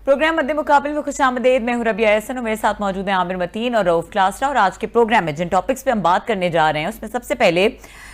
Programme मध्य मुकाबले में खुशामदीद। मैं हूं रबिया एहसन और मेरे साथ मौजूद हैं आमिर मतीन और रऊफ क्लासरा। और आज के प्रोग्राम में जिन टॉपिक्स पे हम बात करने जा रहे हैं उसमें सबसे पहले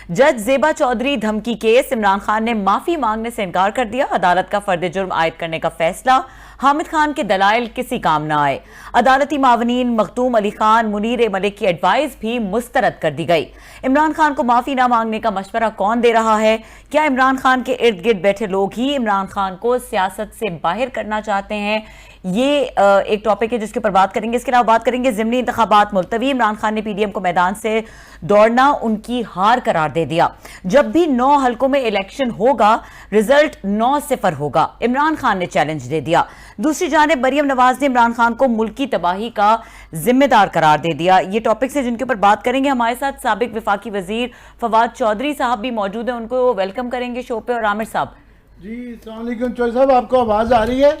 जज जेबा चौधरी धमकी केस, इमरान खान ने माफी मांगने से इनकार कर दिया। अदालत का फर्द जुर्म आयद करने का फैसला, हामिद खान के दलाइल किसी काम न आए। अदालती मावनीन मखदूम अली खान, मुनीर मलिक की एडवाइस भी मुस्तरद कर दी गई। इमरान खान को माफी न मांगने का मशवरा कौन दे रहा है? क्या इमरान खान के इर्द गिर्द बैठे लोग ही इमरान खान को सियासत से बाहर करना चाहते हैं? ये एक टॉपिक है जिसके ऊपर बात करेंगे। इसके अलावा बात करेंगे ज़िमनी इंतखाबात मुलतवी, इमरान खान ने पीडीएम को मैदान से दौड़ना उनकी हार करार दे दिया। जब भी 9 हलकों में इलेक्शन होगा रिजल्ट 9-0 होगा, इमरान खान ने चैलेंज दे दिया। दूसरी जानिब मरियम नवाज ने इमरान खान को मुल्की तबाही का जिम्मेदार करार दे दिया। ये टॉपिक्स है जिनके ऊपर बात करेंगे। हमारे साथ साबिक विफाकी वजीर फवाद चौधरी साहब भी मौजूद हैं, उनको वेलकम करेंगे शो पे। और आमिर साहब जी, अस्सलाम वालेकुम। चौधरी साहब, आपको आवाज़ आ रही है?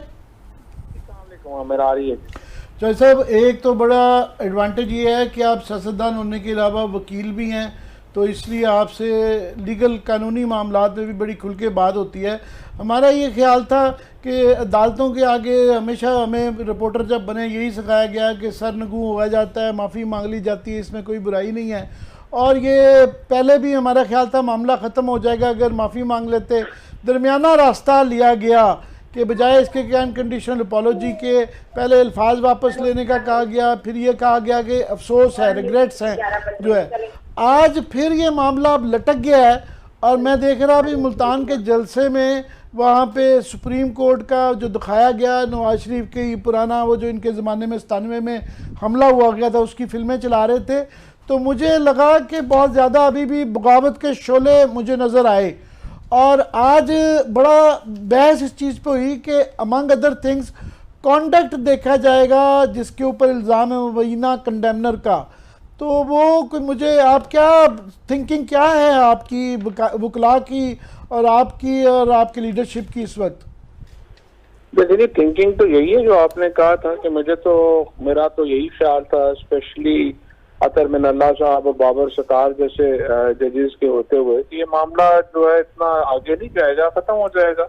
मेरा आ रही है। चौधरी साहब, एक तो बड़ा एडवांटेज ये है कि आप सियासतदान होने के अलावा वकील भी हैं, तो इसलिए आपसे लीगल कानूनी मामलात में भी बड़ी खुल के बात होती है। हमारा ये ख्याल था कि अदालतों के आगे हमेशा हमें रिपोर्टर जब बने यही सिखाया गया कि सरनगू हुआ जाता है, माफ़ी मांग ली जाती है, इसमें कोई बुराई नहीं है। और ये पहले भी हमारा ख्याल था मामला ख़त्म हो जाएगा अगर माफ़ी मांग लेते। दरमियाना रास्ता लिया गया कि बजाय इसके कि अनकंडीशनल अपॉलोजी के पहले अल्फाज वापस लेने का कहा गया, फिर ये कहा गया कि अफसोस है, रिग्रेट्स हैं जो है। आज फिर ये मामला अब लटक गया है और मैं देख रहा अभी मुल्तान के जलसे में वहाँ पे सुप्रीम कोर्ट का जो दिखाया गया नवाज शरीफ के पुराना वो जो इनके ज़माने में 97 में हमला हुआ गया था उसकी फिल्में चला रहे थे, तो मुझे लगा कि बहुत ज़्यादा अभी भी बगावत के शोले मुझे नज़र आए। और आज बड़ा बहस इस चीज़ पे हुई कि अमंग अदर थिंग्स कॉन्डक्ट देखा जाएगा जिसके ऊपर इल्ज़ाम है मुबैना कंडेमनर का। तो वो कोई मुझे आप क्या थिंकिंग क्या है आपकी वकला की और आपकी लीडरशिप की इस वक्त? बेसिकली थिंकिंग तो यही है जो आपने कहा था कि मेरा तो यही ख्याल था, स्पेशली अतर मिन अल्लाह साहब और बाबर सतार जैसे जजेस के होते हुए, कि ये मामला जो है इतना आगे नहीं जाएगा, खत्म हो जाएगा।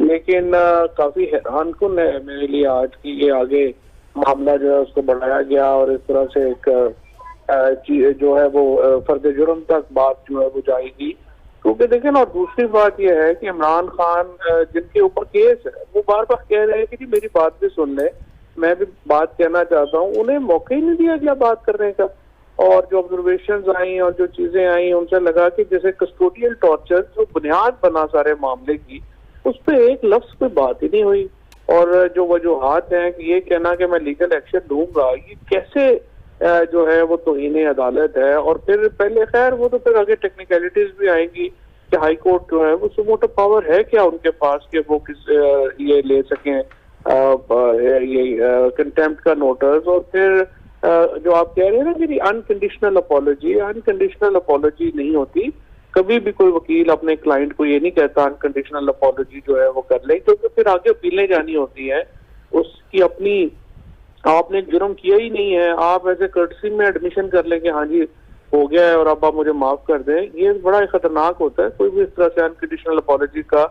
लेकिन काफी हैरान कुन है मेरे लिए आज की ये आगे मामला जो है उसको बढ़ाया गया और इस तरह से एक जो है वो फर्द जुर्म तक बात जो है वो जाएगी। क्योंकि देखें ना, और दूसरी बात यह है कि इमरान खान जिनके ऊपर केस है वो बार बार कह रहे हैं कि जी मेरी बात भी सुन ले, मैं भी बात कहना चाहता हूँ। उन्हें मौका ही नहीं दिया गया बात करने का। और जो ऑब्जर्वेशंस आई और जो चीजें आई उनसे लगा कि जैसे कस्टोडियल टॉर्चर जो बुनियाद बना सारे मामले की, उस पर एक लफ्ज कोई बात ही नहीं हुई। और जो वजूहात हैं कि ये कहना कि मैं लीगल एक्शन लूंगा, ये कैसे जो है वो तौहीन अदालत है। और फिर पहले खैर वो तो फिर आगे टेक्निकलिटीज भी आएंगी कि हाई कोर्ट जो है वो सुमोटो पावर है क्या उनके पास कि वो किस ये ले सकें ये कंटेम्प्ट का नोटिस। और फिर जो आप कह रहे हैं ना कि अनकंडीशनल अपॉलॉजी नहीं होती। कभी भी कोई वकील अपने क्लाइंट को ये नहीं कहता अनकंडीशनल अपॉलॉजी जो है वो कर ले, क्योंकि फिर आगे अपीलें जानी होती है उसकी। अपनी आपने जुर्म किया ही नहीं है, आप ऐसे कर्टसी में एडमिशन कर लेंगे हाँ जी हो गया है और अब आप मुझे माफ कर दें, ये बड़ा खतरनाक होता है। कोई भी इस तरह से अनकंडीशनल अपॉलॉजी का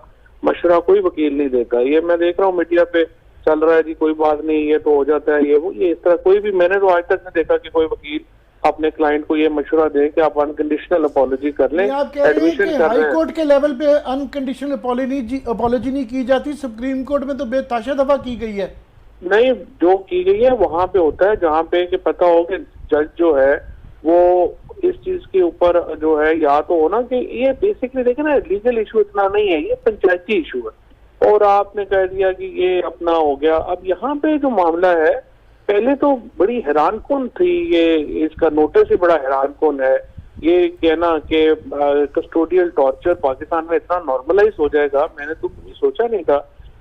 मशवरा कोई वकील नहीं देता। ये मैं देख रहा हूँ मीडिया पे चल रहा है जी कोई बात नहीं ये तो हो जाता है ये इस तरह कोई भी, मैंने तो आज तक नहीं देखा कि कोई वकील अपने क्लाइंट को ये मशवरा दे कि आप अनकंडीशनल अपॉलॉजी कर लें। एडमिशन हाई कोर्ट के लेवल पे अनकंडीशनल अपॉलॉजी नहीं की जाती, सुप्रीम कोर्ट में तो बेताशा दफा की गई है। नहीं, जो की गई है वहां पे होता है जहाँ पे कि पता हो कि जज जो है वो इस चीज के ऊपर जो है या तो हो ना कि ये बेसिकली देखे ना लीगल इशू इतना नहीं है, ये पंचायती इशू है और आपने कह दिया कि ये अपना हो गया। अब यहाँ पे जो मामला है पहले तो बड़ी हैरान कौन थी, ये इसका नोटिस ही बड़ा हैरान कौन है। ये कहना कि कस्टोडियल टॉर्चर पाकिस्तान में इतना नॉर्मलाइज हो जाएगा, मैंने तो कभी सोचा नहीं था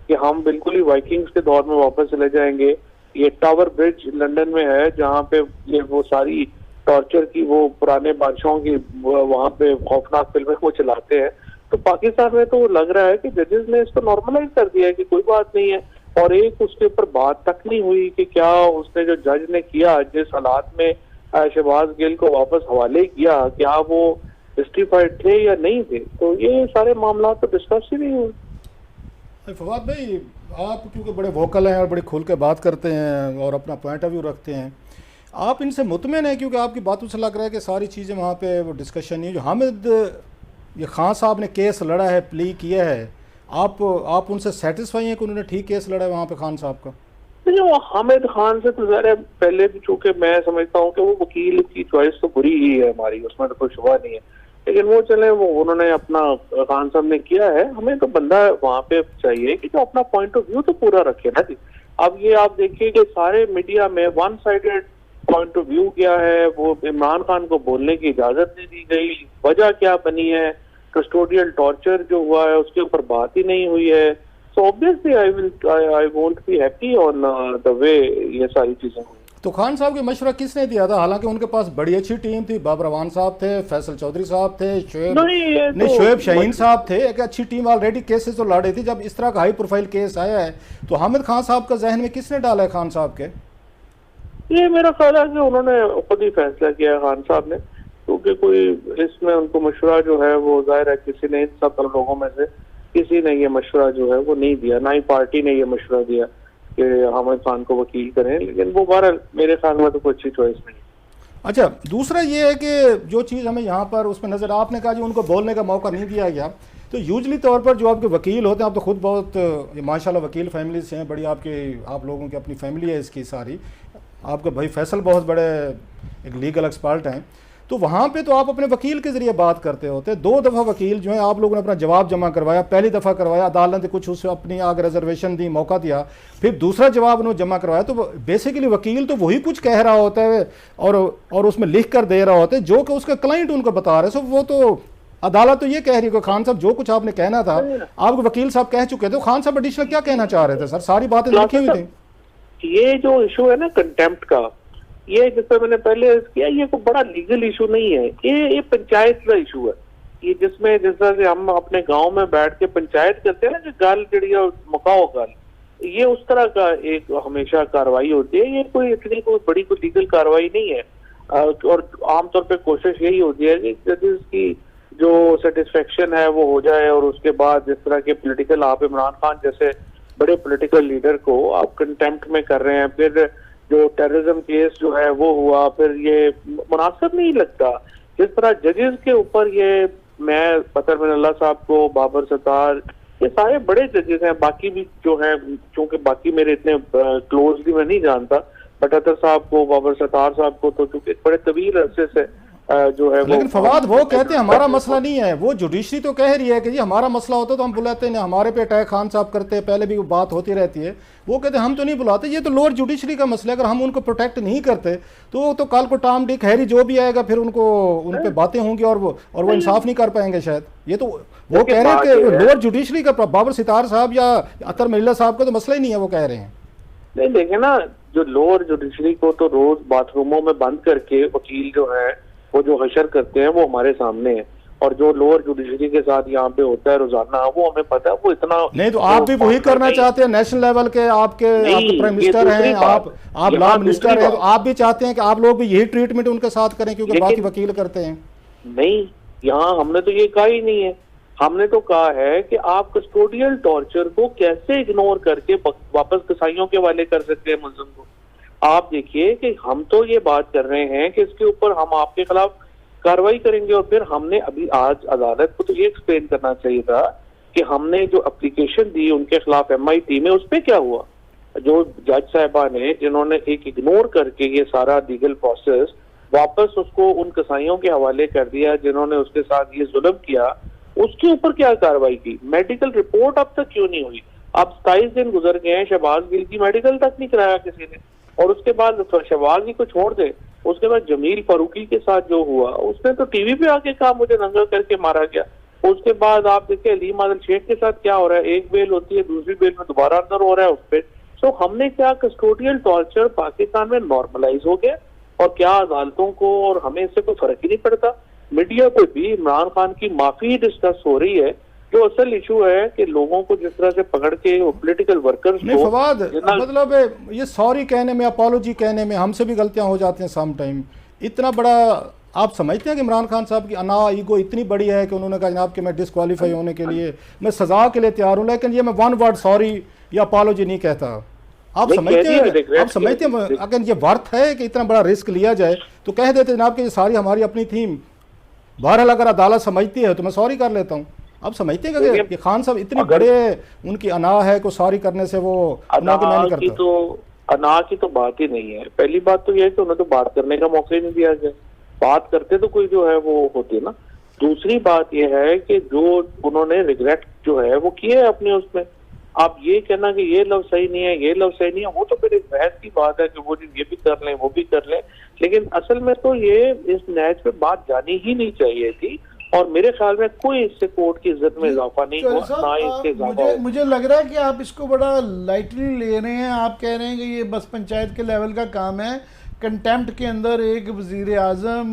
कि हम बिल्कुल ही वाइकिंग्स के दौर में वापस चले जाएंगे। ये टावर ब्रिज लंदन में है जहाँ पे ये वो सारी टॉर्चर की वो पुराने बादशाहों की वहाँ पे खौफनाक फिल्में वो चलाते हैं। तो पाकिस्तान में तो लग रहा है कि जजेस ने इसको नॉर्मलाइज कर दिया है कि कोई बात नहीं है। और एक उसके ऊपर बात तक नहीं हुई कि क्या उसने जो जज ने किया जिस हालात में शहबाज गिल को वापस हवाले किया, क्या वो जस्टिफाइड थे या नहीं थे। तो ये सारे मामला तो डिस्कस ही नहीं हुए। फवाद भाई, आप क्योंकि बड़े वोकल हैं और बड़े खुल के बात करते हैं और अपना पॉइंट ऑफ व्यू रखते हैं, आप इनसे मुतमिन हैं? क्योंकि आपकी बातों से लग रहा है कि सारी चीज़ें वहाँ पे वो डिस्कशन नहीं है। जो हामिद ये खान साहब ने केस लड़ा है, प्ली किया है, आप उनसे सेटिस्फाई हैं कि उन्होंने ठीक केस लड़ा है वहाँ पे खान साहब का? जो हामिद खान से तो ज़रा पहले भी, चूंकि मैं समझता हूँ कि वो वकील की चॉइस तो बुरी ही है हमारी, उसमें तो कोई शुबा नहीं है, लेकिन वो चले, वो उन्होंने अपना खान साहब ने किया है। हमें तो बंदा वहाँ पे चाहिए कि जो अपना पॉइंट ऑफ व्यू तो पूरा रखे ना जी। अब ये आप देखिए कि सारे मीडिया में one sided point of view क्या है, वो इमरान खान को बोलने की इजाजत नहीं दी गई, वजह क्या बनी है, कस्टोडियल टॉर्चर जो हुआ है उसके ऊपर बात ही नहीं हुई है। So obviously I won't be happy on the way ये सारी चीजें हुई। तो खान साहब के मशवरा किसने दिया था? हालांकि उनके पास बड़ी अच्छी टीम थी, बाबर रवान साहब थे, फैसल चौधरी साहब थे, शोएब शाहीन साहब थे, एक अच्छी टीम ऑलरेडी केसेस तो लड़ रही थी। जब इस तरह का हाई प्रोफाइल केस आया है तो हामिद खान साहब का जहन में किसने डाला है खान साहब के? ये मेरा ख्याल है कि उन्होंने खुद ही फैसला किया है खान साहब ने, क्योंकि कोई इसमें उनको मशवरा जो है वो जाहिर है किसी ने, इन सब लोगों में से किसी ने ये मशवरा जो है वो नहीं दिया, ना ही पार्टी ने ये मशवरा दिया कि हामिद खान को वकील करें, लेकिन वो बहरहाल मेरे ख्याल में तो कोई अच्छी चॉइस नहीं। अच्छा, दूसरा ये है कि जो चीज़ हमें यहाँ पर उसमें नज़र, आपने कहा जी उनको बोलने का मौका नहीं दिया गया, तो यूजली तौर पर जो आपके वकील होते हैं, आप तो खुद बहुत माशाल्लाह वकील फैमिली से हैं, बड़ी आप लोगों की अपनी फैमिली है इसकी सारी, आपका भाई फैसल बहुत बड़े एक लीगल एक्सपर्ट हैं, तो वहाँ पे तो आप अपने वकील के ज़रिए बात करते होते। 2 दफ़ा वकील जो है आप लोगों ने अपना जवाब जमा करवाया, पहली दफ़ा करवाया, अदालत ने कुछ उससे अपनी आगे रिजर्वेशन दी, मौका दिया, फिर दूसरा जवाब उन्होंने जमा करवाया। तो बेसिकली वकील तो वही कुछ कह रहा होता है और उसमें लिख कर दे रहा होता है जो कि उसका क्लाइंट उनको बता रहे। सो वो तो अदालत तो ये कह रही है कि खान साहब जो कुछ आपने कहना था आपको वकील साहब कह चुके थे। खान साहब एडिशनल क्या कहना चाह रहे थे सर? सारी बातें लिखी हुई थी। ये जो इशू है ना कंटेम्प्ट का, ये जिसपे मैंने पहले किया, ये कोई बड़ा लीगल इशू नहीं है, ये पंचायत का इशू है। ये जिसमें जिस तरह से हम अपने गांव में बैठ के पंचायत करते हैं ना कि गल जड़िया मुकाओ गल, ये उस तरह का एक हमेशा कार्रवाई होती है। ये कोई इतनी कोई बड़ी कोई लीगल कार्रवाई नहीं है। और आमतौर पे कोशिश यही होती है कि जजेस की जो सेटिस्फेक्शन है वो हो जाए, और उसके बाद जिस तरह के पॉलिटिकल, आप इमरान खान जैसे बड़े पॉलिटिकल लीडर को आप कंटेम्प्ट में कर रहे हैं, फिर जो टेररिज्म केस जो है वो हुआ, फिर ये मुनासिब नहीं लगता जिस तरह जजेस के ऊपर ये, मैं अतर मिनल्ला साहब को, बाबर सत्तार, ये सारे बड़े जजेस हैं, बाकी भी जो हैं, चूंकि बाकी मेरे इतने क्लोजली मैं नहीं जानता, बट अतर साहब को, बाबर सत्तार साहब को तो चूंकि बड़े तवील अरसे से जो है, लेकिन फवाद वो कहते हैं हमारा मसला नहीं है, वो जुडिशरी तो कह रही है कि जी हमारा मसला होता तो हम बुलाते हैं, हमारे पे अटैक खान साहब करते हैं, पहले भी वो बात होती रहती है, वो कहते हैं हम तो नहीं बुलाते, ये तो लोअर जुडिशरी का मसला है। अगर हम उनको प्रोटेक्ट नहीं करते तो कल को टॉम डिक हैरी जो भी आएगा फिर उनको उन पे बातें होंगी और वो इंसाफ नहीं कर पाएंगे शायद। ये तो वो कह रहे हैं कि लोअर जुडिशरी का, बाबर सितार साहब या अतर मिल्ला साहब का तो मसला ही नहीं है, वो कह रहे हैं। नहीं देखे ना, जो लोअर जुडिशरी को तो रोज बाथरूमों में बंद करके वकील जो है वो जो हशर करते हैं वो हमारे सामने है, और जो लोअर जुडिशरी के साथ यहाँ पे होता है रोजाना वो हमें पता है, वो इतना नहीं। तो आप भी वही करना चाहते हैं नेशनल लेवल के, आपके प्राइम मिनिस्टर हैं, आप लॉ मिनिस्टर हैं, तो आप भी चाहते हैं कि आप लोग भी यही ट्रीटमेंट उनके साथ करें क्योंकि बाकी वकील करते हैं। नहीं, यहाँ हमने तो ये कहा ही नहीं है। हमने तो कहा है कि आप कस्टोडियल टॉर्चर को कैसे इग्नोर करके वापस कसाईयों के हवाले कर सकते हैं मुल्जिम को। आप देखिए कि हम तो ये बात कर रहे हैं कि इसके ऊपर हम आपके खिलाफ कार्रवाई करेंगे, और फिर हमने अभी आज अदालत को तो ये एक्सप्लेन करना चाहिए था कि हमने जो एप्लीकेशन दी उनके खिलाफ MIT में, उस पर क्या हुआ। जो जज साहिबा ने जिन्होंने एक इग्नोर करके ये सारा लीगल प्रोसेस वापस उसको उन कसाईयों के हवाले कर दिया जिन्होंने उसके साथ ये जुल्म किया, उसके ऊपर क्या कार्रवाई की। मेडिकल रिपोर्ट अब तक क्यों नहीं हुई? अब 27 दिन गुजर गए हैं, शहबाज गिल की मेडिकल तक नहीं कराया किसी ने, और उसके बाद शहबाज गिल को छोड़ दे, उसके बाद जमील फारूकी के साथ जो हुआ, उसने तो टीवी पे आके कहा मुझे नंगा करके मारा गया। उसके बाद आप देखिए अलीम आदिल शेख के साथ क्या हो रहा है, एक बेल होती है, दूसरी बेल में दोबारा अंदर हो रहा है उस पर। सो हमने क्या, कस्टोडियल टॉर्चर पाकिस्तान में नॉर्मलाइज हो गया, और क्या अदालतों को और हमें इससे कोई फर्क ही नहीं पड़ता। मीडिया पे भी इमरान खान की माफी डिस्कस हो रही है। जो असल इशू है कि लोगों को जिस तरह से पकड़ के पॉलिटिकल वर्कर्स नहीं फवाद, मतलब ये सॉरी कहने में, अपॉलोजी कहने में हमसे भी गलतियां हो जाती हैं सम टाइम। इतना बड़ा आप समझते हैं कि इमरान खान साहब की अना ईगो इतनी बड़ी है कि उन्होंने कहा जनाब कि मैं डिस्क्वालीफाई होने के लिए मैं सज़ा के लिए तैयार हूँ, लेकिन ये मैं वन वर्ड सॉरी या अपॉलॉजी नहीं कहता। आप समझते हैं अगर ये वर्थ है कि इतना बड़ा रिस्क लिया जाए तो कह देते जनाब कि ये सारी हमारी अपनी थीम, बहरहाल अगर अदालत समझती है तो मैं सॉरी कर लेता हूँ। आप समझते हैं कि खान साहब इतने बड़े उनकी अना है को सॉरी करने से वो अना की तो बात ही नहीं है। पहली बात तो यह है कि उन्हें तो बात करने का मौका ही नहीं दिया गया, बात करते तो कोई जो है वो होती ना। दूसरी बात यह है कि जो उन्होंने रिग्रेट जो है वो किए है अपने उसमें। आप ये कहना कि ये लव सही नहीं है, ये लव सही नहीं है, वो तो फिर एक बहस की बात है कि वो ये भी कर लें वो भी कर लें, लेकिन असल में तो ये इस मैच पे बात जानी ही नहीं चाहिए थी। और मेरे ख्याल में कोई इससे कोर्ट की इज्जत में इजाफा नहीं हुआ, ना इससे इजाफा। मुझे लग रहा है कि आप इसको बड़ा लाइटली ले रहे हैं। आप कह रहे हैं कि ये बस पंचायत के लेवल का काम है। कंटेम्प्ट के अंदर एक वज़ीर आज़म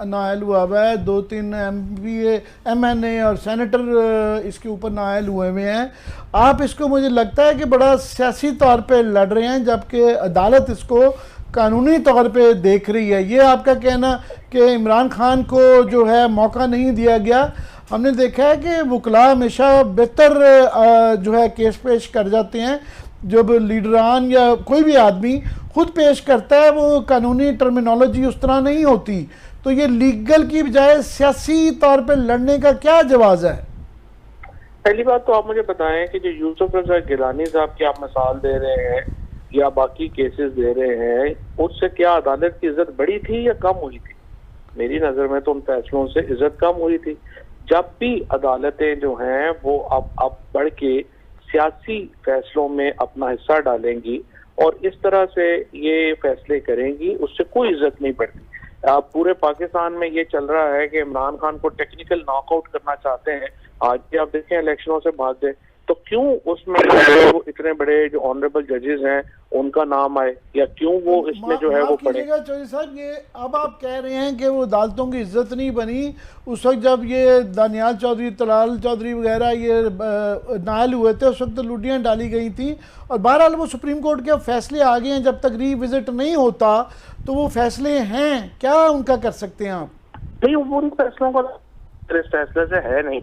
नायल हुआ है, 2-3 MPA MNA और सेनेटर इसके ऊपर नायल हुए हुए हैं। आप इसको मुझे लगता है कि बड़ा सियासी तौर पे लड़ रहे हैं, जबकि अदालत इसको कानूनी तौर पे देख रही है। ये आपका कहना कि इमरान खान को जो है मौका नहीं दिया गया। हमने देखा है कि वकला हमेशा बेहतर जो है केस पेश कर जाते हैं। जब लीडरान या कोई भी आदमी खुद पेश करता है वो कानूनी टर्मिनोलॉजी उस तरह नहीं होती। तो ये लीगल की बजाय सियासी तौर पे लड़ने का क्या जवाब है? पहली बात तो आप मुझे बताएं कि जो यूसुफ रजा गिलानी साहब की आप मिसाल दे रहे हैं या बाकी केसेस दे रहे हैं, उससे क्या अदालत की इज्जत बढ़ी थी या कम हुई थी? मेरी नज़र में तो उन फैसलों से इज्जत कम हुई थी। जब भी अदालतें जो हैं वो अब बढ़ के सियासी फैसलों में अपना हिस्सा डालेंगी और इस तरह से ये फैसले करेंगी, उससे कोई इज्जत नहीं बढ़ती। पूरे पाकिस्तान में ये चल रहा है कि इमरान खान को टेक्निकल नॉकआउट करना चाहते हैं। आज भी आप देखें इलेक्शनों से भाग गए, तो क्यों उसमें वो इतने बड़े जो ऑनरेबल जजेस हैं उनका नाम आए, या क्यों वो इसमें जो है वो पड़े? चौधरी साहब, ये अब आप कह रहे हैं कि वो अदालतों की इज्जत नहीं बनी उस वक्त जब ये दानियाल चौधरी, तलाल चौधरी वगैरह ये नायल हुए थे, उस वक्त तो लुटियाँ डाली गई थी। और बहरहाल वो सुप्रीम कोर्ट के फैसले आ गए हैं। जब तक रीविजिट नहीं होता तो वो फैसले हैं, क्या उनका कर सकते हैं आप? नहीं, उन फैसलों का इस फैसले से है नहीं।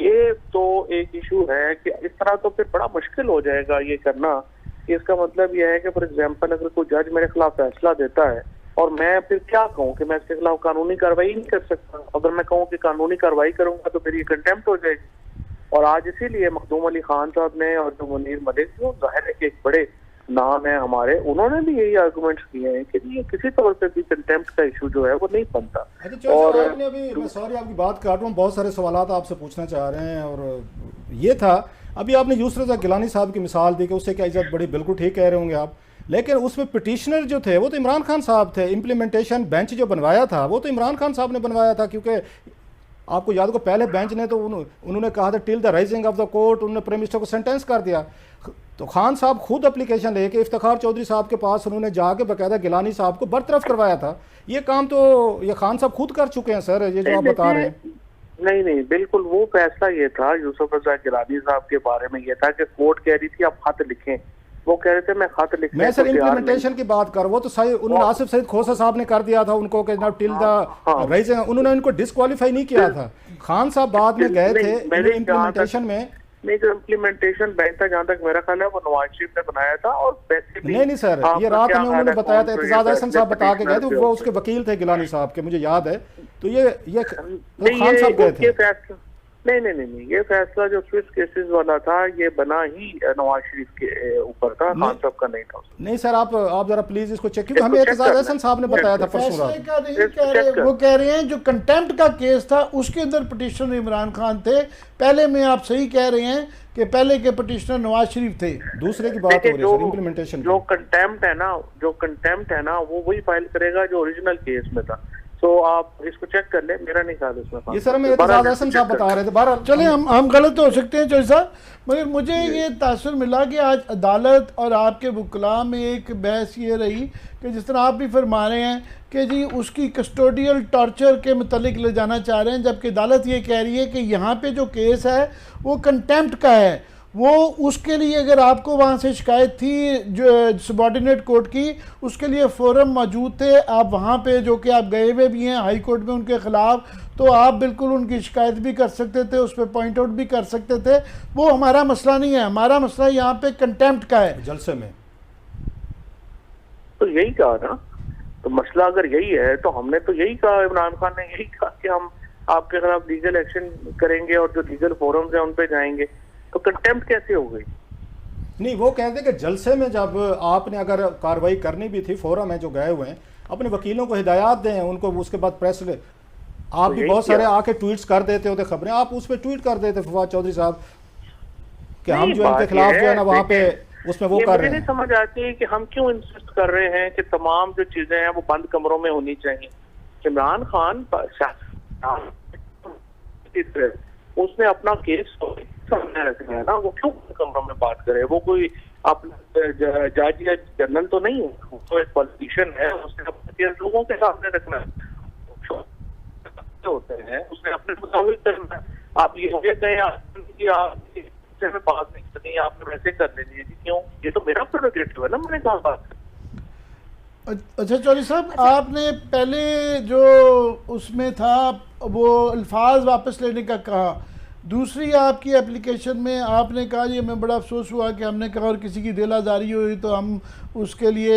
ये तो एक इशू है कि इस तरह तो फिर बड़ा मुश्किल हो जाएगा ये करना। इसका मतलब यह है कि फॉर एग्जांपल अगर कोई जज मेरे खिलाफ फैसला देता है और मैं फिर क्या कहूँ कि मैं इसके खिलाफ कानूनी कार्रवाई नहीं कर सकता। अगर मैं कहूँ कि कानूनी कार्रवाई करूंगा तो फिर ये कंटेम्प्ट हो जाएगी। और आज इसीलिए मखदूम अली खान साहब ने और जो मुनीर मलिक, जो जाहिर है कि एक बड़े नाम है हमारे, उन्होंने भी यही आर्गुमेंट्स किए हैं कि ये किसी तौर पे भी कंटेम्प्ट का इशू जो है वो नहीं बनता। और आपने अभी, मैं सॉरी आपकी बात काट रहा हूँ, बहुत सारे सवालात आपसे पूछना चाह रहे हैं। और ये था अभी आपने यूसुफ रजा गिलानी साहब की मिसाल दी कि उससे क्या इज्जत बड़ी, बिल्कुल ठीक कह रहे होंगे आप, लेकिन उसमें पिटिशनर जो थे वो तो इमरान खान साहब थे। इम्प्लीमेंटेशन बेंच जो बनवाया था वो तो इमरान खान साहब ने बनवाया था, क्योंकि आपको याद को पहले बेंच ने तो उन्होंने कहा था till the rising of the court, उन्होंने प्राइम मिनिस्टर को सेंटेंस कर दिया। तो खान साहब खुद एप्लीकेशन लेके इफ्तिखार चौधरी साहब के पास उन्होंने जाके बाकायदा गिलानी साहब को बरतरफ करवाया था। ये काम तो ये खान साहब खुद कर चुके हैं सर, ये जो आप बता रहे हैं। नहीं, बिल्कुल वो फैसला ये था यूसुफ रजा गिलानी साहब के बारे में ये था कि कोर्ट कह रही थी आप खत लिखें, वो कह रहे थे मैं खत लिखने मैं सर इम्प्लीमेंटेशन की बात कर, वो तो सही उन्होंने आसिफ सईद खोसा साहब ने कर दिया था उनको कि टिल द राइजिंग, उन्होंने उनको डिस्क्वालीफाई नहीं किया था। खान साहब बाद में गए थे इम्प्लीमेंटेशन में। नहीं, जो इम्प्लीमेंटेशन बैंक था जहाँ तक मेरा ख्याल है वो नवाज शरीफ ने बनाया था। और नहीं सर, ये रात में उन्होंने बताया था, एतजाज अहसन साहब बता के गए थे, वो उसके वकील थे गिलानी साहब के, मुझे याद है। तो ये खान साहब गए थे। नहीं, ये फैसला जो स्विस केसेस वाला था ये बना ही नवाज शरीफ के ऊपर था, खान साहब का नहीं था। नहीं सर, आप जरा प्लीज इसको चेक कीजिए, हमें एतजाज अहसन साहब ने बताया था परसों रात। वो कह रहे हैं जो कंटेम्प्ट का केस था उसके अंदर पिटिशनर इमरान खान थे। पहले में आप सही कह रहे हैं कि पहले के पिटिशनर नवाज शरीफ थे। दूसरे की बात हो रही है इम्प्लीमेंटेशन। जो कंटेम्प्ट है ना वो वही फाइल करेगा जो ओरिजिनल केस में था। तो आप इसको चेक कर ले, मेरा नहीं ख्याल इसमें। ये सर हमें एतजाज अहसन साहब बता रहे थे। बारह चले हम गलत हो सकते हैं चौधरी साहब, मगर मुझे ये तासुर मिला कि आज अदालत और आपके वकला में एक बहस ये रही कि जिस तरह आप भी फरमा रहे हैं कि जी उसकी कस्टोडियल टॉर्चर के मतलब ले जाना चाह रहे हैं, जबकि अदालत ये कह रही है कि यहाँ पे जो केस है वो कंटेम्प्ट का है। वो उसके लिए अगर आपको वहाँ से शिकायत थी जो सबॉर्डिनेट कोर्ट की, उसके लिए फोरम मौजूद थे, आप वहाँ पे जो कि आप गए हुए भी हैं हाई कोर्ट में उनके ख़िलाफ़, तो आप बिल्कुल उनकी शिकायत भी कर सकते थे, उस पर पॉइंट आउट भी कर सकते थे। वो हमारा मसला नहीं है, हमारा मसला यहाँ पे कंटेम्प्ट का है जलसे में। तो यही कहा ना, तो मसला अगर यही है तो हमने तो यही कहा, इमरान खान ने यही कहा कि हम आपके खिलाफ लीगल एक्शन करेंगे और जो लीगल फोरम्स हैं उन पे जाएंगे। तो कंटेम्प्ट कैसे हो गई? नहीं, वो कहते हैं कि जलसे में जब आपने अगर कार्रवाई करनी भी थी, फोरम है जो गए हुए हैं, अपने वकीलों को हिदायत दें उनको, उसके बाद प्रेस ले आप तो भी बहुत सारे आके ट्वीट्स कर देते होते खबरें, आप उस पर ट्वीट कर देते फवाद चौधरी साहब कि हम जो इनके खिलाफ जो है ना वहाँ पे उसमें वो कर रहे हैं। नहीं समझ आती है कि हम क्यों इंसिस्ट कर रहे हैं कि तमाम जो चीजें हैं वो बंद कमरों में होनी चाहिए। इमरान खान उसने अपना केस सामने रखना है ना, वो क्यों बंद कमरों में बात करे? वो कोई अपना जज या जनरल तो नहीं है, वो एक पॉलिटिशियन है, उसने अपना केस लोगों के सामने रखना है, होते हैं उसने अपने मुताबिक करना है। आप ये हो गए में बात नहीं करनी, आपने वैसे कर लेनी है, क्यों? ये तो मेरा प्रेरोगेटिव है ना, मैंने कहा बात। अच्छा चौधरी साहब, आपने पहले जो उसमें था वो अल्फाज वापस लेने का कहा, दूसरी आपकी एप्लीकेशन में आपने कहा, ये मैं बड़ा अफसोस हुआ कि हमने कहा और किसी की दिल आज़ारी हुई तो हम उसके लिए,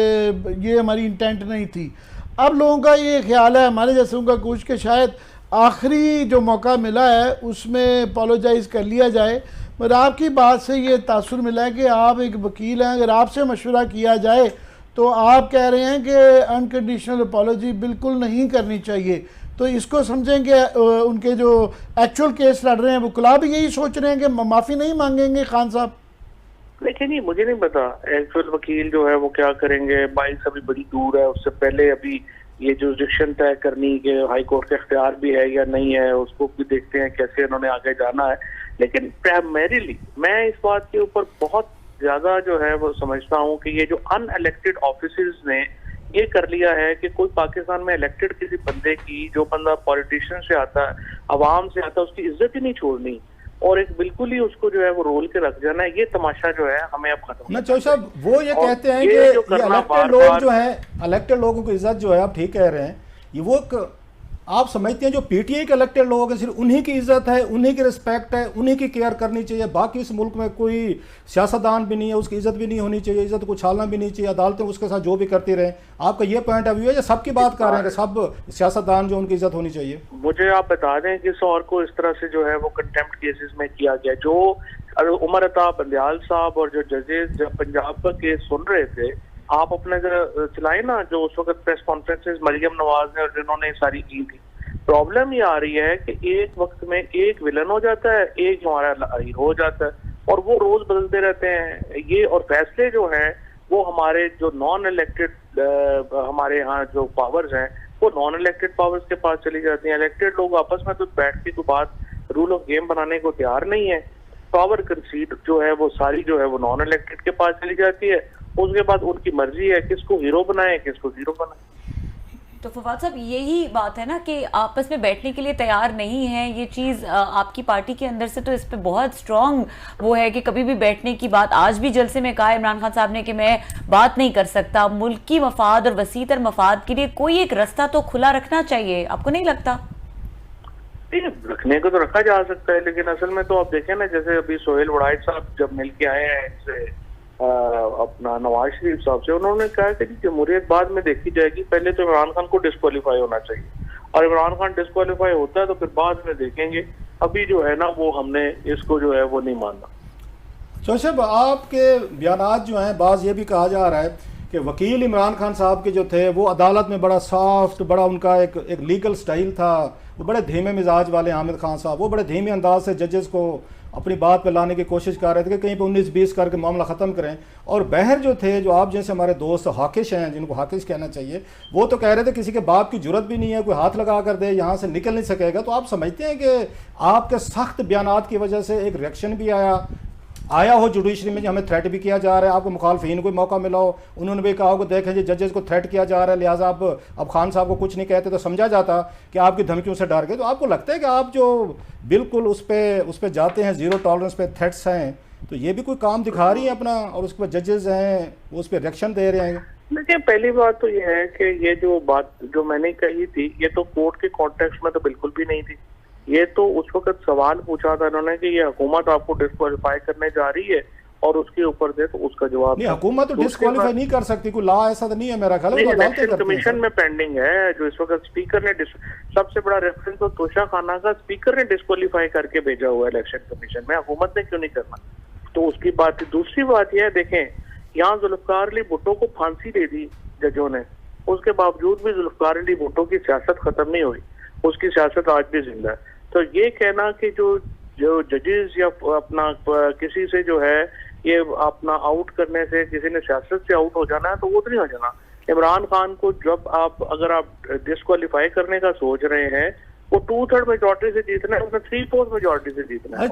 ये हमारी इंटेंट नहीं थी। अब लोगों का ये ख्याल है, हमारे जैसे उनका कुछ के शायद आखिरी जो मौका मिला है उसमें अपोलोजाइज़ कर लिया जाए। मगर आपकी बात से ये तासुर मिला है कि आप एक वकील हैं, अगर आपसे मशवरा किया जाए तो आप कह रहे हैं कि अनकंडीशनल अपोलॉजी बिल्कुल नहीं करनी चाहिए। तो इसको समझेंगे उनके जो एक्चुअल केस लड़ रहे हैं वकला भी यही सोच रहे हैं कि माफ़ी नहीं मांगेंगे खान साहब? लेकिन नहीं, मुझे नहीं पता एक्चुअल वकील जो है वो क्या करेंगे। बाइस अभी बड़ी दूर है, उससे पहले अभी ये जुरिडिक्शन तय करनी के हाई कोर्ट का इख्तियार भी है या नहीं है, उसको भी देखते हैं कैसे उन्होंने आगे जाना है। लेकिन प्राइमरीली मैं इस बात के ऊपर बहुत ज्यादा जो है वो समझता हूँ कि ये जो अनइलेक्टेड ऑफिसर्स ने ये कर लिया है कि कोई पाकिस्तान में इलेक्टेड किसी बंदे की, जो बंदा पॉलिटिशियन से आता है, अवाम से आता है, उसकी इज्जत ही नहीं छोड़नी और एक बिल्कुल ही उसको जो है वो रोल के रख जाना है। ये तमाशा जो है हमें अब खत्म ना। चौधरी साहब वो ये कहते हैं कि ये इलेक्टेड लोग जो है, इलेक्टेड लोगों की इज्जत जो है, आप ठीक कह रहे हैं, ये वो आप समझते हैं जो पीटीआई के इलेक्टेड लोग हैं सिर्फ उन्हीं की इज्जत है, उन्हीं की रिस्पेक्ट है, उन्हीं की केयर करनी चाहिए, बाकी इस मुल्क में कोई सियासतदान भी नहीं है, उसकी इज्जत भी नहीं होनी चाहिए, इज्जत को छालना भी नहीं चाहिए, अदालतें उसके साथ जो भी करती रहें? आपका ये पॉइंट ऑफ व्यू है या सबकी बात कर रहे हैं कि सब सियासतदान जो उनकी इज्जत होनी चाहिए? मुझे आप बता दें किस और को इस तरह से जो है वो कंटेम्प्ट केसेस में किया गया? जो उमर अता बंदियाल साहब और जो जजेस जब पंजाब का केस सुन रहे थे, आप अपने चलाए ना, जो उस वक्त प्रेस कॉन्फ्रेंसेस मरियम नवाज ने और जिन्होंने सारी की थी। प्रॉब्लम ये आ रही है कि एक वक्त में एक विलन हो जाता है, एक हमारा हीरो हो जाता है और वो रोज बदलते रहते हैं ये। और फैसले जो हैं वो हमारे जो नॉन इलेक्टेड हमारे यहाँ जो पावर्स हैं वो नॉन इलेक्टेड पावर्स के पास चली जाती हैं। इलेक्टेड लोग आपस में तो बैठ के कोई बात रूल ऑफ गेम बनाने को तैयार नहीं है। पावर कंसीड जो है वो सारी जो है वो नॉन इलेक्टेड के पास चली जाती है। उसके बाद उनकी मर्जी है किसको हीरो बनाए किसको जीरो बनाए। तो फवाद साहब यही बात है ना कि आपस में बैठने के लिए तैयार नहीं है। ये चीज़ आपकी पार्टी के अंदर से तो इस पे बहुत स्ट्रॉन्ग वो है कि कभी भी बैठने की बात, आज भी जलसे में कहा इमरान खान साहब ने कि मैं बात नहीं कर सकता। मुल्की मफाद और वसीतर मफाद के लिए कोई एक रास्ता तो खुला रखना चाहिए, आपको नहीं लगता? रखने को तो रखा जा सकता है, लेकिन असल में तो आप देखें ना, जैसे अभी सोहेल वड़ाइच साहब जब मिल के आए हैं इनसे अपना नवाज शरीफ साहब से, उन्होंने कहा कि जमहूरियत बाद में देखी जाएगी, पहले तो इमरान खान को डिस्क्वालीफाई होना चाहिए और इमरान खान डिस्क्वालीफाई होता है तो फिर बाद में देखेंगे। अभी जो है ना वो हमने इसको जो है वो नहीं मानना। चौधरी साहब आपके बयानात जो हैं, बाज़ ये भी कहा जा रहा है कि वकील इमरान खान साहब के जो थे वो अदालत में बड़ा सॉफ्ट, बड़ा उनका एक लीगल स्टाइल था, वो बड़े धीमे मिजाज वाले हामिद खान साहब, वो बड़े धीमे अंदाज से जजेस को अपनी बात पे लाने की कोशिश कर रहे थे कि कहीं पे 19-20 करके मामला ख़त्म करें। और बहर जो थे, जो आप जैसे हमारे दोस्त हाकिश हैं, जिनको हाकिश कहना चाहिए, वो तो कह रहे थे किसी के बाप की जरूरत भी नहीं है, कोई हाथ लगा कर दे यहाँ से निकल नहीं सकेगा। तो आप समझते हैं कि आपके सख्त बयानात की वजह से एक रिएक्शन भी आया हो जुडिशरी में, हमें थ्रेट भी किया जा रहा है, आपको मुखालफिन को मौका मिला हो, उन्होंने भी कहा हो कि देखें जी जजेस को थ्रेट किया जा रहा है, लिहाजा आप अब खान साहब को कुछ नहीं कहते, तो समझा जाता कि आपकी धमकियों से डर गए। तो आपको लगता है कि आप जो बिल्कुल उस पर जाते हैं, ज़ीरो टॉलरेंस पे थ्रेट्स हैं, तो ये भी कोई काम दिखा रही है अपना, और उसके बाद जजेस हैं वो उस पर रिएक्शन दे रहे हैं। देखिए, पहली बात तो ये है कि ये जो बात जो मैंने कही थी, ये तो कोर्ट के कॉन्टेक्स्ट में तो बिल्कुल भी नहीं थी। ये तो उस वक्त सवाल पूछा था इन्होंने कि ये हुकूमत आपको डिस्क्वालीफाई करने जा रही है और उसके ऊपर से तो उसका जवाब नहीं, हुकूमत तो डिस्क्वालीफाई नहीं कर सकती, कोई लॉ ऐसा तो नहीं है मेरा ख्याल है। इलेक्शन कमीशन में पेंडिंग है, जो इस वक्त स्पीकर ने सबसे बड़ा रेफरेंस तो तोशा खाना का स्पीकर ने डिस्क्वालीफाई करके भेजा हुआ है इलेक्शन कमीशन में, हुकूमत ने क्यों नहीं करना? तो उसकी बात। दूसरी बात यह है, देखें, यहाँ जुल्फकार अली भुट्टो को फांसी दे दी जजों ने, उसके बावजूद भी जुल्फकार अली भुट्टो की सियासत खत्म नहीं हुई, उसकी सियासत आज भी जिंदा है। तो ये कहना कि जो जजेस या अपना किसी से जो है ये अपना आउट करने से किसी ने सियासत से आउट हो जाना है, तो वो तो नहीं हो जाना। इमरान खान को जब अगर आप डिस्क्वालीफाई करने का सोच रहे हैं, वो 2/3 मेजोरिटी से जीतना है, उसने 3/4 मेजोरिटी से जीतना है।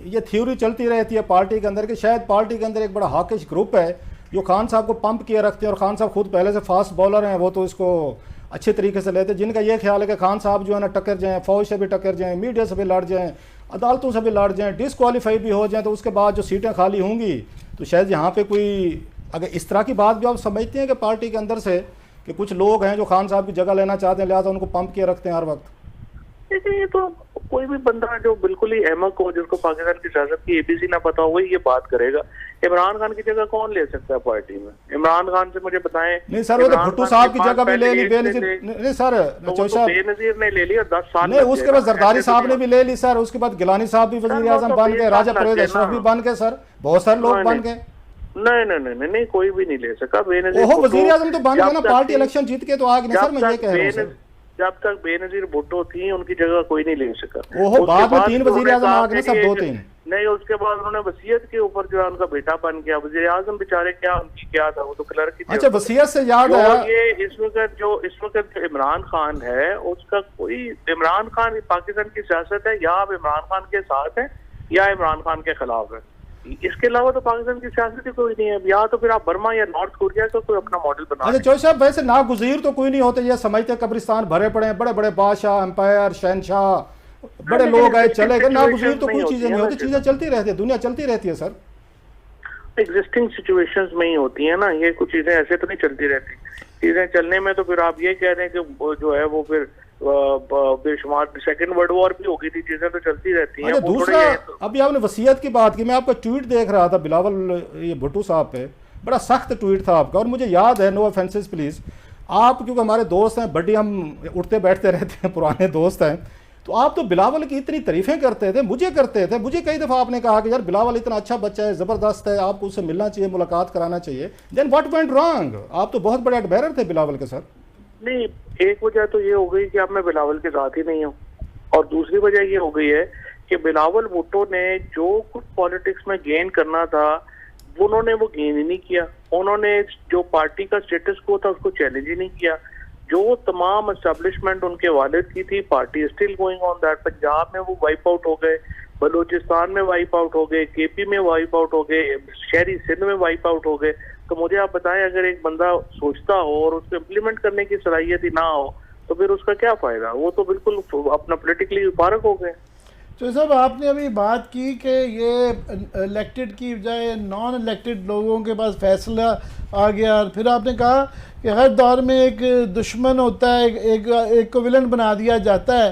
ये थ्योरी चलती रहती है पार्टी के अंदर कि शायद पार्टी के अंदर एक बड़ा हॉकिश ग्रुप है जो खान साहब को पंप किए रखते हैं, और खान साहब खुद पहले से फास्ट बॉलर हैं, वो तो इसको अच्छे तरीके से लेते हैं, जिनका ये ख्याल है कि खान साहब जो है ना टक्कर जाएं, फौज से भी टक्कर जाएं, मीडिया से भी लड़ जाएं, अदालतों से भी लड़ जाएं, डिस्क्वालीफाई भी हो जाएं, तो उसके बाद जो सीटें खाली होंगी तो शायद यहाँ पे कोई, अगर इस तरह की बात भी आप समझते हैं कि पार्टी के अंदर से कि कुछ लोग हैं जो खान साहब की जगह लेना चाहते हैं, लिहाजा उनको पंप किए रखते हैं हर वक्त? देखिए, ये तो कोई भी बंदा जो बिल्कुल ही अहमक हो, जिसको पाकिस्तान की सियासत की ABC ना पता हो, वही ये बात करेगा। इमरान खान की जगह कौन ले सकता है पार्टी में? इमरान खान से मुझे बताएं। नहीं सर, वो तो भुट्टो साहब की जगह भी ले ली, बेनजीर नहीं सर, बेनजीर ने ले ली और 10 साल नहीं, उसके बाद जरदारी साहब ने भी ले ली सर, उसके बाद गिलानी साहब भी वजीर आजम बन गए, राजा परवेज अशरफ भी बन गए सर, बहुत सारे लोग बन गए। नहीं, कोई भी नहीं ले सका। वजीर आजम तो बन गए ना, पार्टी इलेक्शन जीत के तो आ गए सर, मैं ये कह रहा हूँ। जब तक बेनजीर भुट्टो थी, उनकी जगह कोई नहीं ले सका। बाद में 3 वजीर आजम आ गए, सब 2-3 नहीं। उसके बाद उन्होंने वसीयत के ऊपर जो है उनका बेटा बन गया वजीर आजम, बेचारे क्या उनकी क्या था, वो तो क्लर्क की। अच्छा, वसीयत से याद आया, ये इस वक्त जो इमरान खान है, उसका कोई, इमरान खान पाकिस्तान की सियासत है, या आप इमरान खान के साथ हैं या इमरान खान के खिलाफ है, इसके अलावा तो पाकिस्तान की सियासत ही कोई नहीं है। या तो फिर आप बर्मा या नॉर्थ कोरिया का कोई अपना मॉडल बना। अच्छा चौधरी साहब, वैसे नागुज़ीर तो कोई नहीं होते, ये समझते कब्रिस्तान भरे पड़े हैं, बड़े बड़े बादशाह, एम्पायर, शहनशाह, बड़े लोग आए चले गए, नागुज़ीर तो कोई चीजें नहीं होती, चीजें चलती रहती है, दुनिया चलती रहती है सर। एग्जिस्टिंग सिचुएशंस में ही होती है ना, ये कुछ चीजें ऐसे तो नहीं चलती रहती। चीजें चलने में तो फिर आप ये कह रहे हैं कि जो है वो फिर बेशुमार सेकंड वर्ल्ड वॉर भी हो गई थी, चीजें तो चलती रहती हैं। दूसरा, अभी आपने वसीयत की बात की, मैं आपका ट्वीट देख रहा था बिलावल ये भुट्टो साहब पे, बड़ा सख्त ट्वीट था आपका, और मुझे याद है, नो ऑफेंसेस प्लीज, आप क्योंकि हमारे दोस्त हैं, बड़ी हम उठते बैठते रहते हैं, पुराने दोस्त हैं, तो आप तो बिलावल की इतनी तारीफें करते थे, मुझे कई दफ़ा आपने कहा कि यार बिलावल इतना अच्छा बच्चा है, ज़बरदस्त है, आपको उससे मिलना चाहिए, मुलाकात कराना चाहिए। Then what went wrong? आप तो बहुत बड़े एडमायरर थे बिलावल के सर। नहीं, एक वजह तो ये हो गई कि अब मैं बिलावल के साथ ही नहीं हूँ, और दूसरी वजह ये हो गई है कि बिलावल भुट्टो ने जो कुछ पॉलिटिक्स में गेन करना था, उन्होंने वो गेन ही नहीं किया। उन्होंने जो पार्टी का स्टेटस को था उसको चैलेंज ही नहीं किया। जो तमाम एस्टेब्लिशमेंट उनके वालिद की थी, party still going on that. Punjab में वो वाइप आउट हो गए, बलूचिस्तान में वाइप आउट हो गए, KP में वाइप आउट हो गए, शहरी सिंध में वाइप आउट हो गए। तो मुझे आप बताएं, अगर एक बंदा सोचता हो और उसको इम्प्लीमेंट करने की सलाहियत ही ना हो, तो फिर उसका क्या फायदा? वो तो बिल्कुल अपना पॉलिटिकली फारग हो गए। तो साहब, आपने अभी बात की कि ये इलेक्टेड की बजाय नॉन इलेक्टेड लोगों के पास फैसला आ गया, और फिर आपने कहा कि हर दौर में एक दुश्मन होता है, एक को विलन बना दिया जाता है।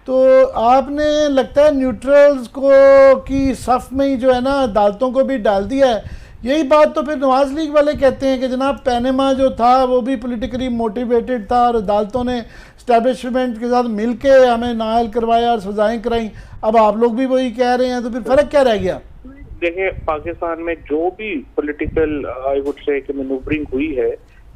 तो आपने लगता है न्यूट्रल्स को की सफ़ में ही जो है ना अदालतों को भी डाल दिया है। यही बात तो फिर नवाज लीग वाले कहते हैं कि जनाब पैनमा जो था वो भी पॉलिटिकली मोटिवेटेड था, और अदालतों ने इस्टेब्लिशमेंट के साथ मिलके हमें नाअहल करवाया और सजाएं कराई। अब आप लोग भी वही कह रहे हैं, तो फिर फ़र्क क्या रह गया? देखिए, पाकिस्तान में जो भी पॉलिटिकल आई वुड से कि मैनूवरिंग हुई है,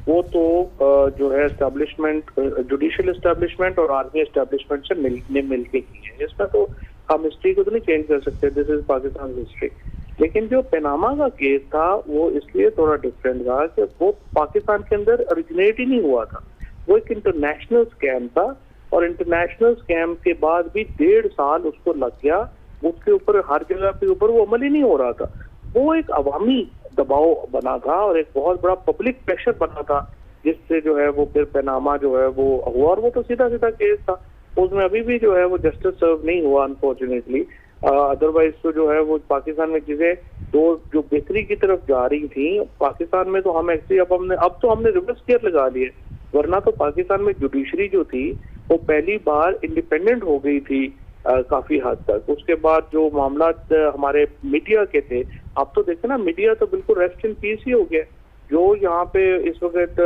वो तो जो है एस्टेब्लिशमेंट, जुडिशियल एस्टेब्लिशमेंट और आर्मी एस्टेब्लिशमेंट से मिल के की है। इसका तो हम हिस्ट्री को तो नहीं चेंज कर सकते, दिस इज पाकिस्तान हिस्ट्री। लेकिन जो पनामा का केस था वो इसलिए थोड़ा डिफरेंट था कि वो पाकिस्तान के अंदर ओरिजिनेट ही नहीं हुआ था, वो एक इंटरनेशनल स्कैम था, और इंटरनेशनल स्कैम के बाद भी 1.5 साल उसको लग गया, उसके ऊपर हर जगह पे ऊपर वो अमल ही नहीं हो रहा था। वो एक अवामी दबाव बना था और एक बहुत बड़ा पब्लिक प्रेशर बना था, जिससे जो है वो फिर पनामा जो है वो हुआ, और वो तो सीधा सीधा केस था, उसमें अभी भी जो है वो जस्टिस सर्व नहीं हुआ अनफॉर्चुनेटली। अदरवाइज तो जो है वो पाकिस्तान में चीजें तो जो बेहतरी की तरफ जा रही थी पाकिस्तान में, तो हम एक्चुअली अब तो हमने रिवर्स गियर लगा लिए। वरना तो पाकिस्तान में जुडिशरी जो थी वो पहली बार इंडिपेंडेंट हो गई थी काफी हद तक। उसके बाद जो मामला हमारे मीडिया के थे, अब तो देखे ना मीडिया तो बिल्कुल रेस्ट इन पीस ही हो गया। जो यहाँ पे इस वक्त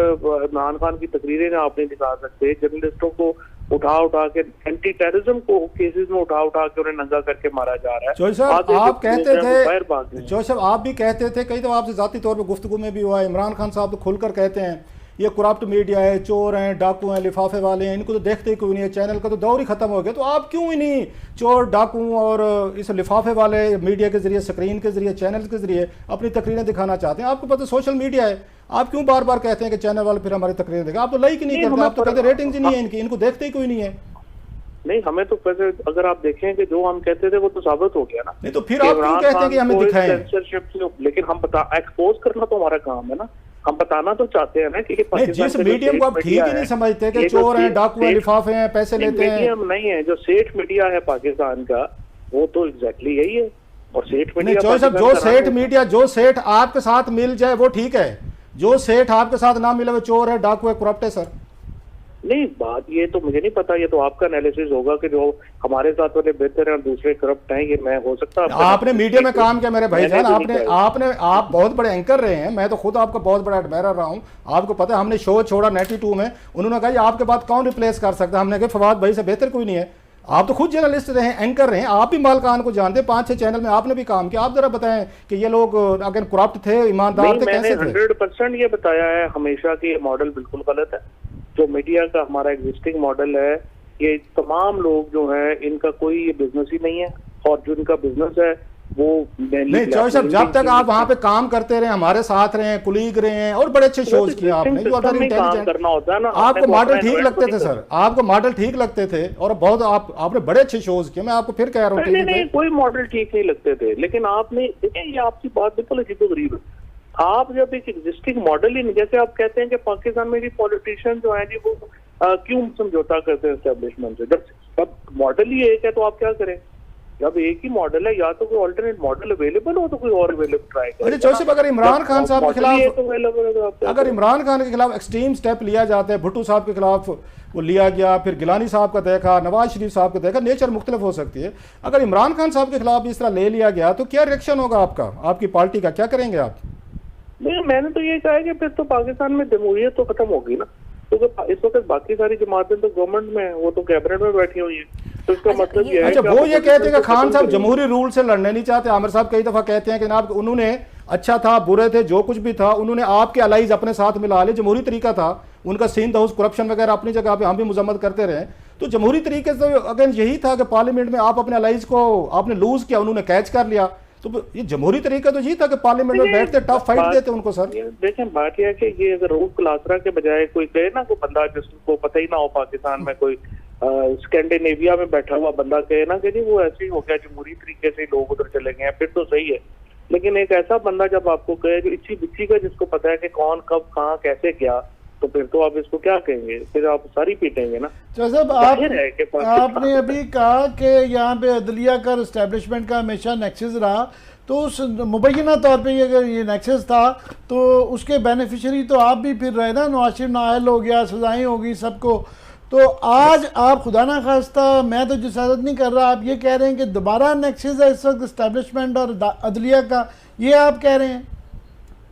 इमरान खान की तकरीरें आप नहीं दिखा सकते, जर्नलिस्टों को उठा के एंटी टेररिज्म को केसेस में उठा के उन्हें नंगा करके मारा जा रहा है। चौधरी साहब आप कहते थे, चौधरी साहब आप भी कहते थे, कई तो आपसे जाती तौर पर गुफ्तगू में भी हुआ है, इमरान खान साहब तो खुलकर कहते हैं ये करप्ट मीडिया है, चोर हैं, डाकू हैं, लिफाफे वाले हैं, इनको तो देखते ही कोई नहीं है, चैनल का तो दौर ही खत्म हो गया। तो आप क्यों ही नहीं चोर, डाकू और इस लिफाफे वाले मीडिया के जरिए, स्क्रीन के जरिए, चैनल के जरिए अपनी तकरीरें दिखाना चाहते हैं? आपको पता सोशल मीडिया है, आप क्यों बार बार कहते हैं कि चैनल वाले फिर हमारी तकरीरें देखें? आप तो लाइक ही नहीं करते, आप तो कहते रेटिंग ही नहीं है इनकी, इनको देखते ही कोई नहीं है। नहीं, हमें तो वैसे अगर आप देखें कि जो हम कहते थे वो तो साबित हो गया ना। नहीं तो फिर आप क्यों कहते हैं कि हमें दिखाएं? लेकिन हम एक्सपोज करना तो हमारा काम है ना, हम बताना तो चाहते हैं ना कि जिस मीडियम को आप ठीक ही नहीं समझते कि चोर हैं, डाकू हैं, लिफाफे हैं, पैसे लेते हैं। मीडियम नहीं है, जो सेठ मीडिया है पाकिस्तान का वो तो एग्जैक्टली यही है। और सेठ मीडिया जो सेठ मीडिया, जो सेठ आपके साथ मिल जाए वो ठीक है, जो सेठ आपके साथ ना मिले वो चोर है, डाकू है, करप्ट है। सर नहीं, बात ये तो मुझे नहीं पता, ये तो आपका एनालिसिस होगा कि जो हमारे साथ वाले बेहतर हैं और दूसरे करप्ट हैं, ये मैं हो सकता है। आपने मीडिया में काम किया मेरे भाईजान, आप बहुत बड़े एंकर रहे हैं, मैं तो खुद आपका बहुत बड़ा एडमायरर रहा हूँ। आपको पता है हमने शो छोड़ा 92 में, उन्होंने कहा आपके बाद कौन रिप्लेस कर सकता है, हमने कहा फवाद भाई से बेहतर कोई नहीं है। आप तो खुद जर्नलिस्ट रहे हैं, एंकर रहे हैं, आप भी मालकान को जानते हैं, 5-6 चैनल में आपने भी काम किया। आप जरा बताएं कि ये लोग अगर करप्ट थे, ईमानदार थे, कैसे थे? 100% ये बताया है हमेशा कि ये मॉडल बिल्कुल गलत है। जो मीडिया का हमारा एग्जिस्टिंग मॉडल है, ये तमाम लोग जो है इनका कोई ये बिजनेस ही नहीं है, और जो इनका बिजनेस है वो नहीं। चौधरी साहब जब तक आप वहाँ पे काम करते रहे, हमारे साथ रहे, कुलीग रहे हैं और बड़े अच्छे शोज किए आपने, यू आर वेरी इंटेलिजेंट, करना होता है ना। आपको मॉडल ठीक लगते थे सर, आपको मॉडल ठीक लगते थे और बहुत आपने बड़े अच्छे शोज किए। मैं आपको फिर कह रहा हूँ नहीं, कोई मॉडल ठीक नहीं लगते थे, लेकिन आपने देखें ये आपकी बात बिल्कुल अजीबोगरीब है। आप जब एक एग्जिस्टिंग मॉडल ही नहीं, जैसे आप कहते हैं कि पाकिस्तान में भी पॉलिटिशियन जो है जी वो क्यों समझौता करते हैं एस्टेब्लिशमेंट से, जब मॉडल ही एक है तो आप क्या करें? जब एक ही मॉडल है, या तो कोई ऑल्टरनेट मॉडल अवेलेबल हो तो कोई और अवेलेबल ट्राई करें। अच्छा जोसेफ, अगर इमरान खान साहब के खिलाफ, अगर इमरान खान के खिलाफ एक्सट्रीम स्टेप लिया जाता है, भुट्टो साहब के खिलाफ वो लिया गया, फिर गिलानी साहब का देखा, नवाज शरीफ साहब का देखा, नेचर मुख्तलिफ हो सकती है। अगर इमरान खान साहब के खिलाफ इस तरह ले लिया गया तो क्या रिएक्शन होगा आपका, आपकी पार्टी का, क्या करेंगे आप? नहीं, मैंने तो ये कहा है कि फिर तो पाकिस्तान में जमहूरियत तो खत्म होगी ना, क्योंकि इस वक्त बाकी सारी जमातें तो गवर्नमेंट में, वो तो कैबिनेट में बैठी हुई है। तो इसका मतलब ये है अच्छा, वो ये कहते हैं कि खान साहब जमहूरी रूल से लड़ने नहीं चाहते। आमिर साहब कई दफा कहते हैं कि जनाब उन्होंने अच्छा था, बुरे थे, जो कुछ भी था, उन्होंने आपके अलाइज अपने साथ मिला लिए, जमहूरी तरीका था उनका। सिंध हाउस करप्शन वगैरह अपनी जगह पे हम भी मजम्मत करते रहे, तो जमहूरी तरीके से अगेन यही था कि पार्लियामेंट में आप अपने अलाइज को आपने लूज किया, उन्होंने कैच कर लिया। तो ये जमहूरी तरीका तो यही था कि पार्लियामेंट में बैठते टफ फाइट देते उनको। सर देखें, बात यह है कि ये अगर रूफ क्लासरा के बजाय कोई कहे ना, कोई बंदा जिसको पता ही ना हो पाकिस्तान में, कोई स्कैंडिनेविया में बैठा हुआ बंदा कहे ना कि नहीं वो ऐसे ही हो गया, जमहूरी तरीके से लोग उधर चले गए हैं, फिर तो सही है। लेकिन एक ऐसा बंदा जब आपको कहे जो इच्छी बिच्छी का, जिसको पता है कि कौन कब कहाँ कैसे गया, तो फिर तो आप इसको क्या कहेंगे, फिर आप सारी पीटेंगे ना। साहब आपने अभी कहा कि यहाँ पे अदलिया का एस्टेब्लिशमेंट का हमेशा नेक्सस रहा, तो उस मुबैना तौर पे अगर ये नेक्सस था तो उसके बेनिफिशरी तो आप भी फिर रहे ना, नवाज शरीफ नाअहल हो गया, सजाएं होगी सबको। तो आज आप खुदा ना खास्ता, मैं तो जिसारत नहीं कर रहा, आप ये कह रहे हैं कि दोबारा नेक्सस है इस वक्त एस्टेब्लिशमेंट और अदलिया का, ये आप कह रहे हैं?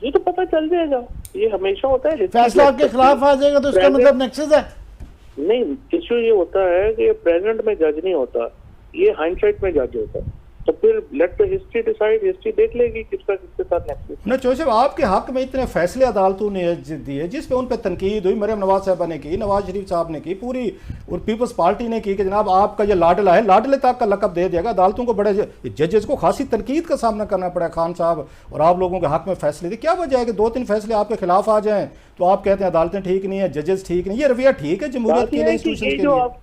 ये तो पता चल जाएगा, ये हमेशा होता है। फैसला आपके खिलाफ आ जाएगा तो इसका मतलब नेक्सस है? नहीं, इशू ये होता है कि प्रेजेंट में जज नहीं होता, ये हाइंडसाइट में जज होता है। तो फिर let the history decide, history देख लेगी किसका किसके साथ नेक्स्ट। ना जोसेफ, आपके हक में इतने फैसले अदालतों ने दिए जिस पे उन पे तनकीद हुई, मरियम नवाज साहबा ने की, नवाज शरीफ साहब ने की, पूरी और पीपल्स पार्टी ने की कि जनाब आपका ये लाडला है, लाडले तक का लकब दे दिया। अदालतों को बड़े जजेस को खासी तनकीद का सामना करना पड़ा खान साहब, और आप लोगों के हक में फैसले थे। क्या वजह है कि 2-3 फैसले आपके खिलाफ आ जाएं तो आप कहते हैं अदालतें ठीक नहीं है, जजेस ठीक नहीं? ये रवैया ठीक है जमहूरियत के लिए,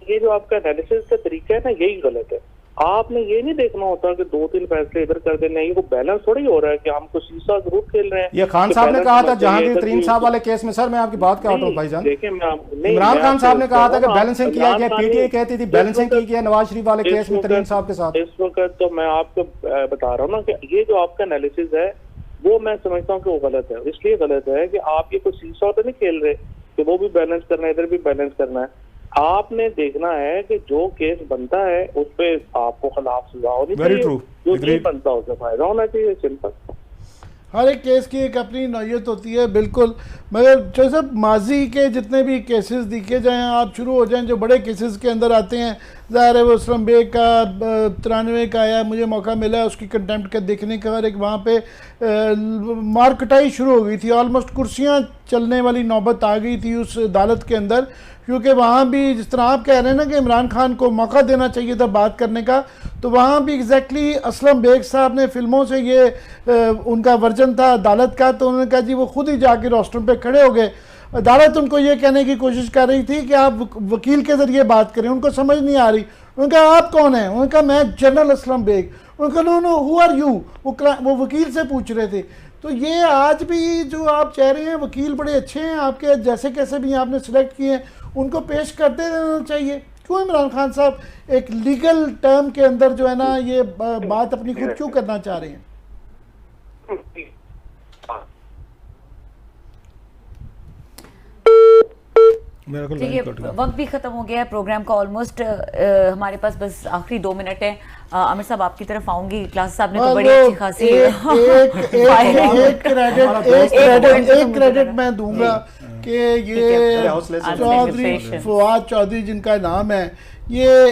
ये जो आपका एनालिसिस का तरीका है ना, यही गलत है। आपने ये नहीं देखना होता कि 2-3 फैसले इधर कर देने, ये को बैलेंस थोड़ी हो रहा है कि हम तो सीसा जरूर खेल रहे हैं। ये खान साहब ने कहा था जहांगीर तरीन साहब वाले केस में, सर मैं आपकी बात काट रहा हूँ भाईजान, इमरान खान साहब ने कहा था कि बैलेंसिंग किया गया, पीटीआई कहती थी बैलेंसिंग की गया नवाज शरीफ वाले केस में तरीन साहब के साथ। इस वक्त तो मैं आपको बता रहा हूँ ना कि ये जो आपका एनालिसिस है वो मैं समझता हूँ कि वो गलत है। इसलिए गलत है कि आप ये कोई सीसा तो नहीं खेल रहे कि वो भी बैलेंस करना है, इधर भी बैलेंस करना है। आपने देखना है कि जो केस बनता है उस पर आपको खिलाफ सजा होनी चाहिए, जो नहीं बनता उससे फायदा होना चाहिए, सिंपल। हर एक केस की एक अपनी नौयत होती है, बिल्कुल। मगर जो सब माजी के जितने भी केसेस दिखे जाएं, आप शुरू हो जाएं जो बड़े केसेस के अंदर आते हैं, ज़ाहिर है वो असलम बेग का 93 का आया, मुझे मौका मिला उसकी कंटेम्प्ट का देखने का, और एक वहाँ पे मारकटाई शुरू हो गई थी, ऑलमोस्ट कुर्सियाँ चलने वाली नौबत आ गई थी उस अदालत के अंदर, क्योंकि वहाँ भी जिस तरह आप कह रहे हैं ना कि इमरान खान को मौका देना चाहिए था बात करने का, तो वहाँ भी एग्जैक्टली असलम बेग साहब ने फिल्मों से ये उनका वर्जन था अदालत का, तो उन्होंने कहा जी वो खुद ही जाके रोस्टर पे खड़े हो गए। अदालत उनको ये कहने की कोशिश कर रही थी कि आप वकील के ज़रिए बात करें, उनको समझ नहीं आ रही। उन्होंने कहा आप कौन हैं? उन्होंने कहा मैं जनरल असलम बेग। उन्होंने कहा नो हु आर यू, वो वकील से पूछ रहे थे। तो ये आज भी जो आप कह रहे हैं वकील बड़े अच्छे हैं आपके, जैसे कैसे भी आपने सिलेक्ट किए हैं उनको पेश करते रहना चाहिए। क्यों इमरान खान साहब एक लीगल टर्म के अंदर जो है ना ये बात अपनी खुद क्यों करना चाह रहे हैं? देखिए वक्त भी खत्म हो गया है प्रोग्राम का ऑलमोस्ट, हमारे पास बस आखिरी 2 मिनट है। आमिर साहब आपकी तरफ आऊंगी, क्लास साहब ने तो बड़ी अच्छी खासी एक क्रेडिट मैं दूंगा कि ये चौधरी फवाद चौधरी जिनका नाम है, ये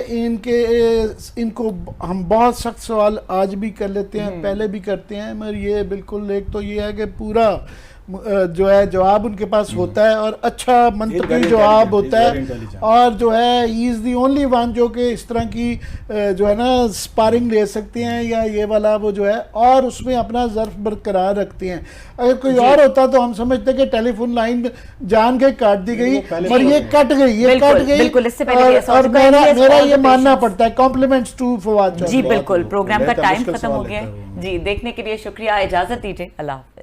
इनको हम बहुत सख्त सवाल आज भी कर लेते हैं, पहले भी करते हैं, मगर ये बिल्कुल एक तो ये है कि पूरा जो है जवाब उनके पास होता है और अच्छा मंतकी जवाब होता है, और जो है he is the only one जो कि इस तरह की जो है ना स्पारिंग ले सकते हैं या ये वाला वो जो है, और उसमें अपना ज़र्फ बरकरार रखते हैं। अगर कोई और होता तो हम समझते कि टेलीफोन लाइन जान के काट दी गई, और ये कट गई, ये कट गई, और मेरा ये मानना पड़ता है। कॉम्प्लीमेंट्स टू फवाद जी बिल्कुल। प्रोग्राम का टाइम खत्म हो गया है जी, देखने के लिए शुक्रिया, इजाज़त दीजिए, अल्लाह हाफ़िज़।